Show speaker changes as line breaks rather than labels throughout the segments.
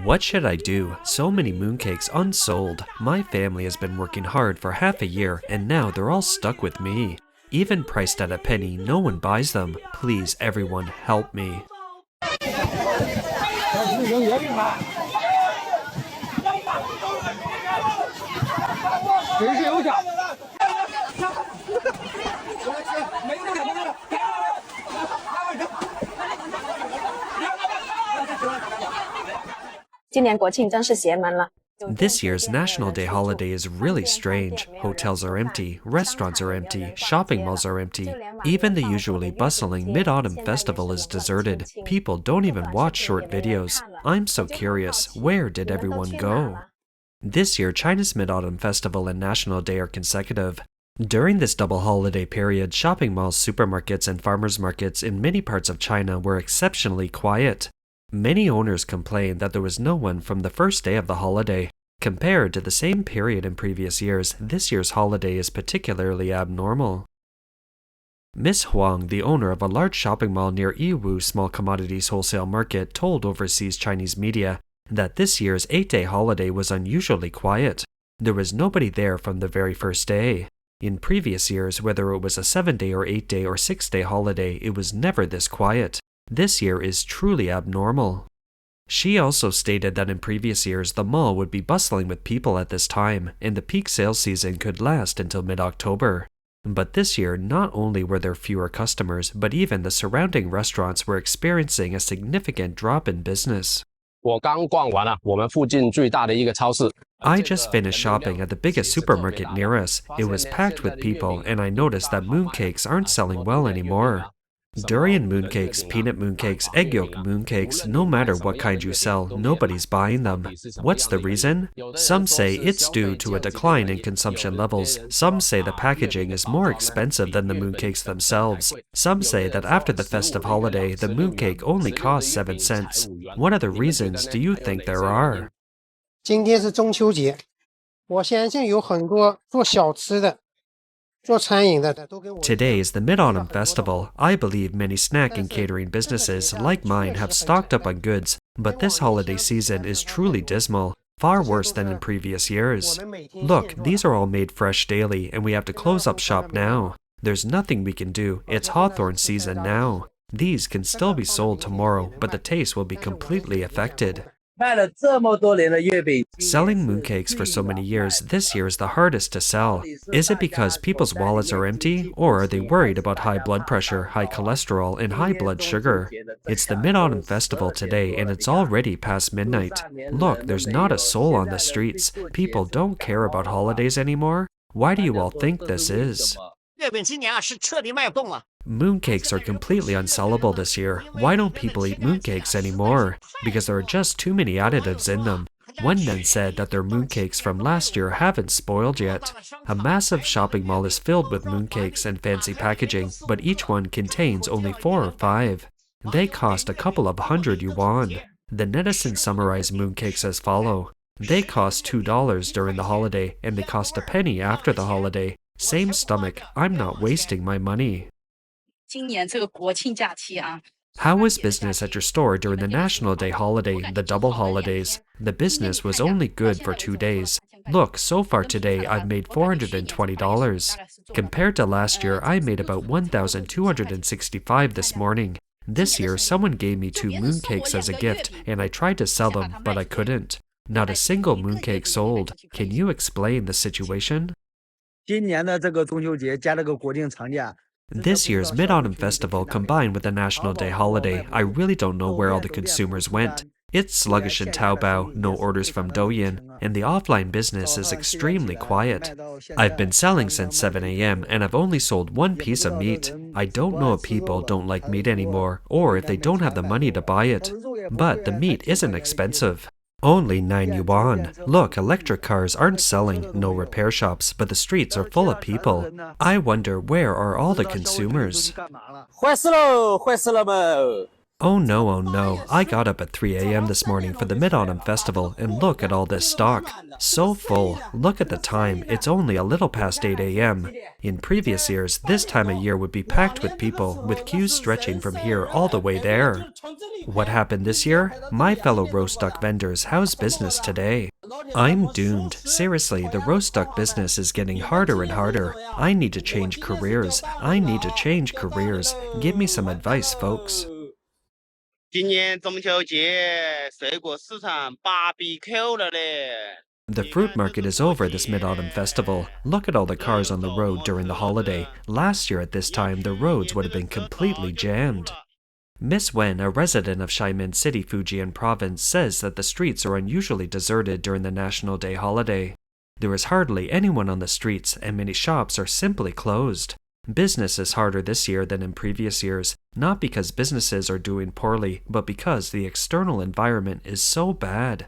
What should I do? So many mooncakes unsold. My family has been working hard for half a year and now they're all stuck with me. Even priced at a penny, no one buys them. Please, everyone, help me. This year's National Day holiday is really strange. Hotels are empty, restaurants are empty, shopping malls are empty. Even the usually bustling Mid-Autumn Festival is deserted. People don't even watch short videos. I'm so curious, where did everyone go? This year, China's Mid-Autumn Festival and National Day are consecutive. During this double holiday period, shopping malls, supermarkets, and farmers markets in many parts of China were exceptionally quiet. Many owners complained that there was no one from the first day of the holiday. Compared to the same period in previous years, this year's holiday is particularly abnormal. Miss Huang, the owner of a large shopping mall near Yiwu Small Commodities Wholesale Market, told overseas Chinese media that this year's 8-day holiday was unusually quiet. There was nobody there from the very first day. In previous years, whether it was a 7-day or 8-day or 6-day holiday, it was never this quiet. This year is truly abnormal. She also stated that in previous years, the mall would be bustling with people at this time, and the peak sales season could last until mid-October. But this year, not only were there fewer customers, but even the surrounding restaurants were experiencing a significant drop in business. I just finished shopping at the biggest supermarket near us. It was packed with people, and I noticed that mooncakes aren't selling well anymore. Durian mooncakes, peanut mooncakes, egg yolk mooncakes, no matter what kind you sell, nobody's buying them. What's the reason? Some say it's due to a decline in consumption levels. Some say the packaging is more expensive than the mooncakes themselves. Some say that after the festive holiday, the mooncake only costs 7 cents. What other reasons do you think there are?
今天是中秋节，我相信有很多做小吃的
Today is the Mid-Autumn Festival. I believe many snack and catering businesses, like mine, have stocked up on goods, but this holiday season is truly dismal, far worse than in previous years. Look, these are all made fresh daily, and we have to close up shop now. There's nothing we can do. It's hawthorn season now. These can still be sold tomorrow, but the taste will be completely affected. Selling mooncakes for so many years, this year is the hardest to sell. Is it because people's wallets are empty, or are they worried about high blood pressure, high cholesterol, and high blood sugar? It's the Mid-Autumn Festival today, and it's already past midnight. Look, there's not a soul on the streets. People don't care about holidays anymore. Why do you all think this is? Mooncakes are completely unsellable this year. Why don't people eat mooncakes anymore? Because there are just too many additives in them. One then said that their mooncakes from last year haven't spoiled yet. A massive shopping mall is filled with mooncakes and fancy packaging, but each one contains only 4 or 5. They cost a couple of hundred yuan. The netizens summarize mooncakes as follow. They cost $2 during the holiday, and they cost a penny after the holiday. Same stomach, I'm not wasting my money. How was business at your store during the National Day holiday, the double holidays? The business was only good for 2 days. Look, so far today I've made $420. Compared to last year, I made about $1,265 this morning. This year, someone gave me 2 mooncakes as a gift, and I tried to sell them, but I couldn't. Not a single mooncake sold. Can you explain the situation? This year's Mid-Autumn Festival combined with the National Day holiday, I really don't know where all the consumers went. It's sluggish in Taobao, no orders from Douyin, and the offline business is extremely quiet. I've been selling since 7 a.m. and I've only sold 1 piece of meat. I don't know if people don't like meat anymore, or if they don't have the money to buy it. But the meat isn't expensive. Only 9 yuan. Look, electric cars aren't selling, no repair shops, but the streets are full of people. I wonder where are all the consumers? Oh no, I got up at 3 a.m. this morning for the Mid-Autumn Festival and look at all this stock. So full. Look at the time, it's only a little past 8 a.m. In previous years, this time of year would be packed with people, with queues stretching from here all the way there. What happened this year? My fellow roast duck vendors, how's business today? I'm doomed. Seriously, the roast duck business is getting harder and harder. I need to change careers. Give me some advice, folks.
今年中秋节水果市场 BBQ 了嘞。
The fruit market is over this Mid-Autumn Festival. Look at all the cars on the road during the holiday. Last year at this time, the roads would have been completely jammed. Miss Wen, a resident of Xiamen City, Fujian Province, says that the streets are unusually deserted during the National Day holiday. There is hardly anyone on the streets, and many shops are simply closed. Business is harder this year than in previous years, not because businesses are doing poorly, but because the external environment is so bad.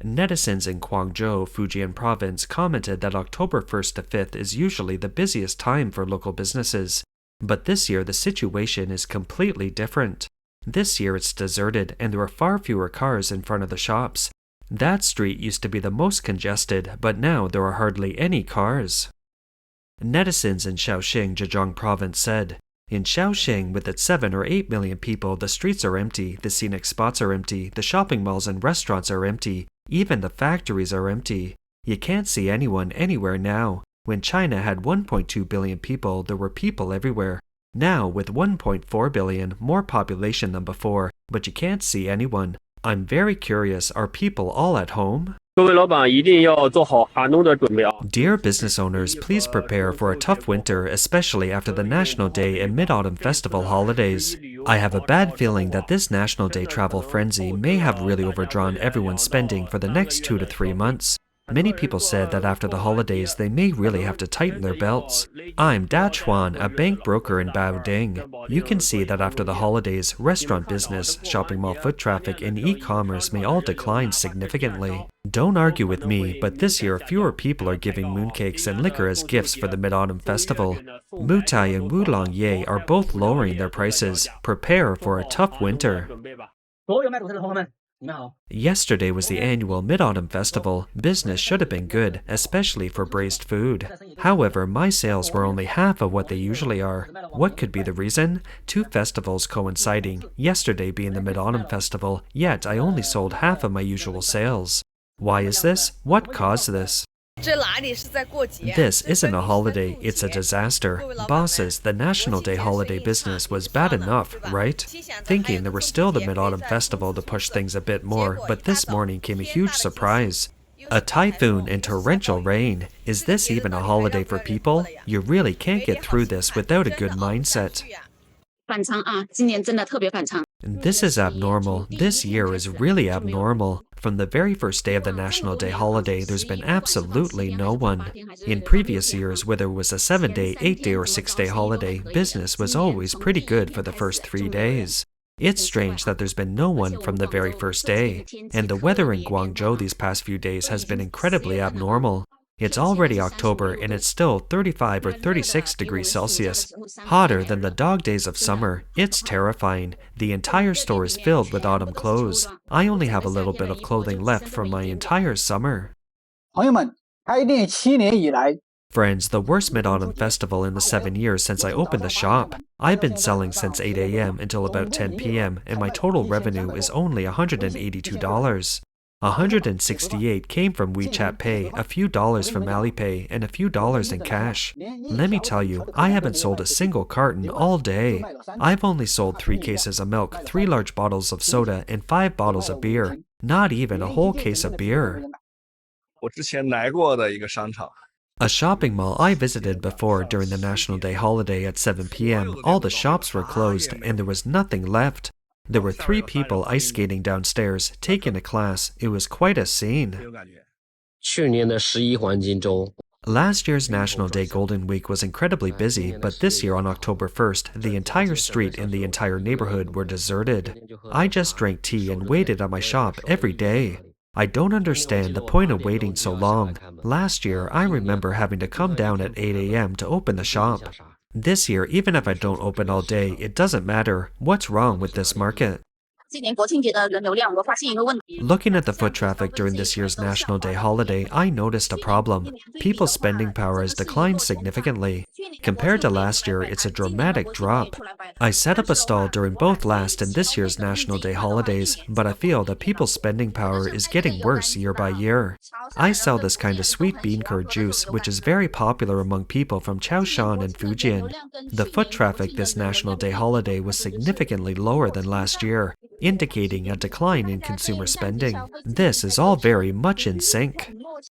Netizens in Guangzhou, Fujian Province, commented that October 1st to 5th is usually the busiest time for local businesses. But this year the situation is completely different. This year it's deserted and there are far fewer cars in front of the shops. That street used to be the most congested, but now there are hardly any cars. Netizens in Shaoxing, Zhejiang Province said, in Shaoxing, with its 7 or 8 million people, the streets are empty, the scenic spots are empty, the shopping malls and restaurants are empty, even the factories are empty. You can't see anyone anywhere now. When China had 1.2 billion people, there were people everywhere. Now, with 1.4 billion, more population than before, but you can't see anyone. I'm very curious, are people all at home? Dear business owners, please prepare for a tough winter, especially after the National Day and Mid-Autumn Festival holidays. I have a bad feeling that this National Day travel frenzy may have really overdrawn everyone's spending for the next 2 to 3 months. Many people said that after the holidays they may really have to tighten their belts. I'm Da Chuan, a bank broker in Baoding. You can see that after the holidays, restaurant business, shopping mall foot traffic, and e-commerce may all decline significantly. Don't argue with me, but this year fewer people are giving mooncakes and liquor as gifts for the Mid-Autumn Festival. Mutai and Wulong Ye are both lowering their prices. Prepare for a tough winter. Yesterday was the annual Mid-Autumn Festival. Business should have been good, especially for braised food. However, my sales were only half of what they usually are. What could be the reason? 2 festivals coinciding, yesterday being the Mid-Autumn Festival, yet I only sold half of my usual sales. Why is this? What caused this? This isn't a holiday, it's a disaster. Bosses, the National Day holiday business was bad enough, right? Thinking there was still the Mid-Autumn Festival to push things a bit more, but this morning came a huge surprise. A typhoon and torrential rain. Is this even a holiday for people? You really can't get through this without a good mindset. This is abnormal. This year is really abnormal. From the very first day of the National Day holiday, there's been absolutely no one. In previous years, whether it was a 7-day, 8-day, or 6-day holiday, business was always pretty good for the first 3 days. It's strange that there's been no one from the very first day. And the weather in Guangzhou these past few days has been incredibly abnormal. It's already October and it's still 35 or 36 degrees Celsius, hotter than the dog days of summer. It's terrifying. The entire store is filled with autumn clothes. I only have a little bit of clothing left from my entire summer. Friends, the worst Mid-Autumn Festival in the 7 years since I opened the shop. I've been selling since 8 a.m. until about 10 p.m. and my total revenue is only $182. 168 came from WeChat Pay, a few dollars from Alipay, and a few dollars in cash. Let me tell you, I haven't sold a single carton all day. I've only sold 3 cases of milk, 3 large bottles of soda, and 5 bottles of beer. Not even a whole case of beer. A shopping mall I visited before during the National Day holiday at 7 p.m. All the shops were closed and there was nothing left. There were 3 people ice skating downstairs, taking a class. It was quite a scene. Last year's National Day Golden Week was incredibly busy, but this year on October 1st, the entire street and the entire neighborhood were deserted. I just drank tea and waited at my shop every day. I don't understand the point of waiting so long. Last year, I remember having to come down at 8 a.m. to open the shop. This year, even if I don't open all day, it doesn't matter. What's wrong with this market? Looking at the foot traffic during this year's National Day holiday, I noticed a problem. People's spending power has declined significantly. Compared to last year, it's a dramatic drop. I set up a stall during both last and this year's National Day holidays, but I feel that people's spending power is getting worse year by year. I sell this kind of sweet bean curd juice, which is very popular among people from Chaoshan and Fujian. The foot traffic this National Day holiday was significantly lower than last year, indicating a decline in consumer spending. This is all very much in sync.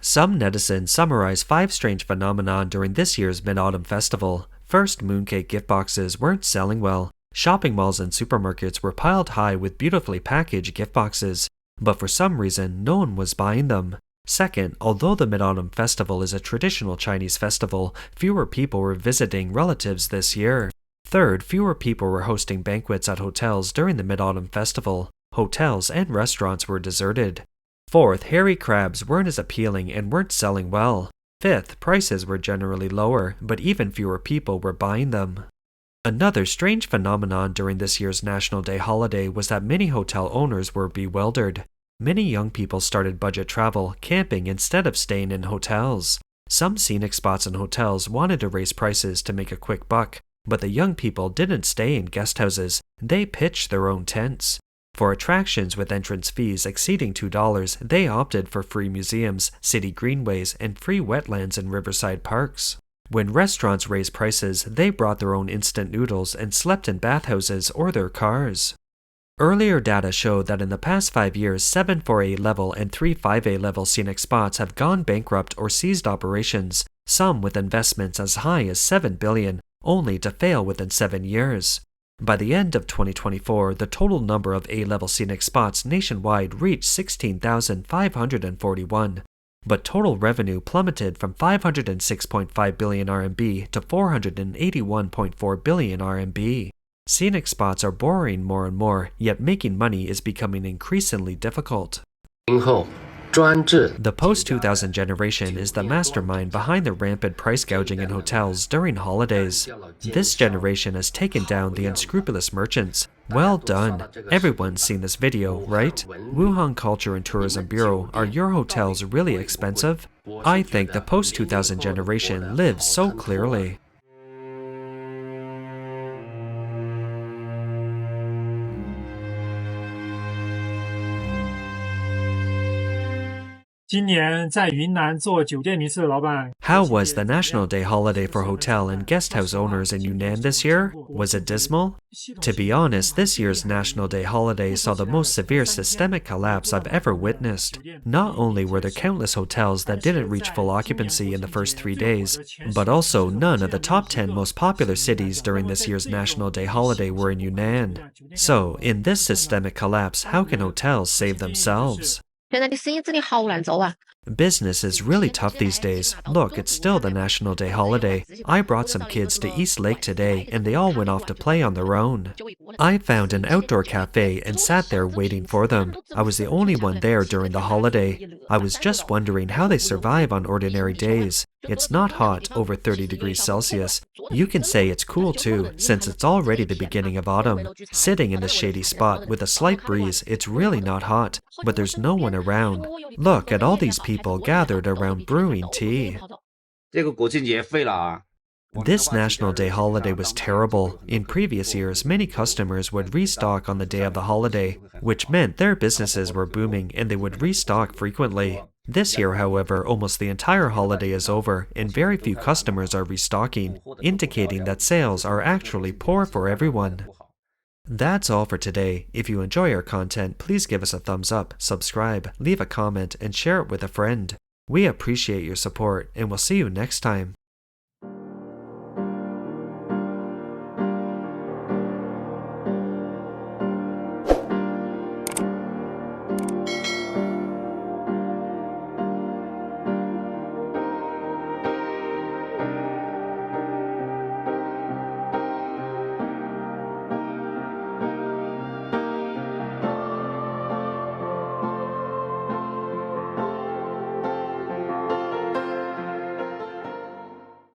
Some netizens summarize 5 strange phenomena during this year's Mid-Autumn Festival. First, mooncake gift boxes weren't selling well. Shopping malls and supermarkets were piled high with beautifully packaged gift boxes, but for some reason, no one was buying them. Second, although the Mid-Autumn Festival is a traditional Chinese festival, fewer people were visiting relatives this year. Third, fewer people were hosting banquets at hotels during the Mid-Autumn Festival. Hotels and restaurants were deserted. Fourth, hairy crabs weren't as appealing and weren't selling well. Fifth, prices were generally lower, but even fewer people were buying them. Another strange phenomenon during this year's National Day holiday was that many hotel owners were bewildered. Many young people started budget travel, camping instead of staying in hotels. Some scenic spots and hotels wanted to raise prices to make a quick buck, but the young people didn't stay in guest houses, they pitched their own tents. For attractions with entrance fees exceeding $2, they opted for free museums, city greenways, and free wetlands and riverside parks. When restaurants raised prices, they brought their own instant noodles and slept in bathhouses or their cars. Earlier data showed that in the past 5 years, 7 4A level and 3 5A level scenic spots have gone bankrupt or ceased operations, some with investments as high as $7 billion, only to fail within 7 years. By the end of 2024, the total number of A-level scenic spots nationwide reached 16,541, but total revenue plummeted from 506.5 billion RMB to 481.4 billion RMB. Scenic spots are boring more and more, yet making money is becoming increasingly difficult. The post-2000 generation is the mastermind behind the rampant price gouging in hotels during holidays. This generation has taken down the unscrupulous merchants. Well done! Everyone's seen this video, right? Wuhan Culture and Tourism Bureau, are your hotels really expensive? I think the post-2000 generation lives so clearly. How was the National Day holiday for hotel and guest house owners in Yunnan this year? Was it dismal? To be honest, this year's National Day holiday saw the most severe systemic collapse I've ever witnessed. Not only were there countless hotels that didn't reach full occupancy in the first 3 days, but also none of the top 10 most popular cities during this year's National Day holiday were in Yunnan. So, in this systemic collapse, how can hotels save themselves? Business is really tough these days. Look, it's still the National Day holiday. I brought some kids to East Lake today, and they all went off to play on their own. I found an outdoor cafe and sat there waiting for them. I was the only one there during the holiday. I was just wondering how they survive on ordinary days. It's not hot, over 30 degrees Celsius. You can say it's cool too, since it's already the beginning of autumn. Sitting in a shady spot with a slight breeze, it's really not hot, but there's no one around. Look at all these people gathered around brewing tea. This National Day holiday was terrible. In previous years, many customers would restock on the day of the holiday, which meant their businesses were booming and they would restock frequently. This year, however, almost the entire holiday is over and very few customers are restocking, indicating that sales are actually poor for everyone. That's all for today. If you enjoy our content, please give us a thumbs up, subscribe, leave a comment, and share it with a friend. We appreciate your support, and we'll see you next time.